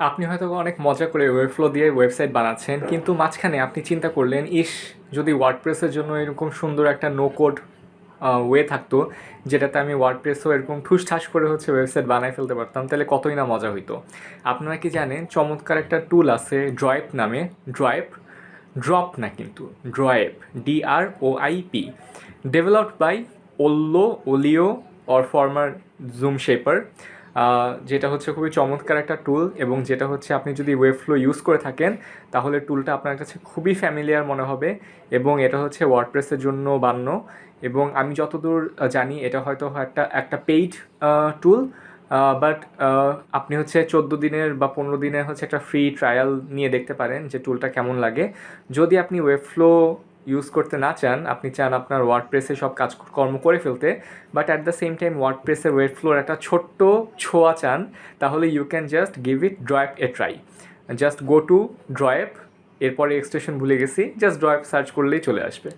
আপনি হয়তো অনেক মজা করে ওয়েবফ্লো দিয়ে ওয়েবসাইট বানাচ্ছেন, কিন্তু মাঝখানে আপনি চিন্তা করলেন, ইস, যদি ওয়ার্ডপ্রেসের জন্য এরকম সুন্দর একটা নো কোড ওয়ে থাকতো, যেটাতে আমি ওয়ার্ডপ্রেসও এরকম ঠুসঠাস করে হচ্ছে ওয়েবসাইট বানায় ফেলতে পারতাম, তাহলে কতই না মজা হইতো। আপনারা কি জানেন চমৎকার একটা টুল আছে ড্রয়েপ নামে? ড্রয়েপ, ড্রপ না কিন্তু, ড্রয়েপ, DROIP, ডেভেলপড বাই ওলিও অর ফর্মার জুম শেপার, যেটা হচ্ছে খুবই চমৎকার একটা টুল, এবং যেটা হচ্ছে আপনি যদি ওয়েবফ্লো ইউজ করে থাকেন তাহলে টুলটা আপনার কাছে খুবই ফ্যামিলিয়ার মনে হবে। এবং এটা হচ্ছে ওয়ার্ডপ্রেসের জন্য বানানো, এবং আমি যতদূর জানি এটা হয়তো একটা একটা পেইড টুল, বাট আপনি হচ্ছে 14 দিনের বা 15 দিনের হচ্ছে একটা ফ্রি ট্রায়াল নিয়ে দেখতে পারেন যে টুলটা কেমন লাগে। যদি আপনি ওয়েবফ্লো ইউজ করতে না চান, আপনি চান আপনার ওয়ার্ডপ্রেসে সব কাজকর্ম করে ফেলতে, but at the same time ওয়ার্ডপ্রেসের ওয়েবফ্লোর একটা ছোট্ট ছোঁয়া চান, তাহলে you can just give it Droip a try. Just go to Droip, এরপরে এক্সটেনশন ভুলে গেছি, জাস্ট ড্রয়েপ সার্চ করলেই চলে আসবে।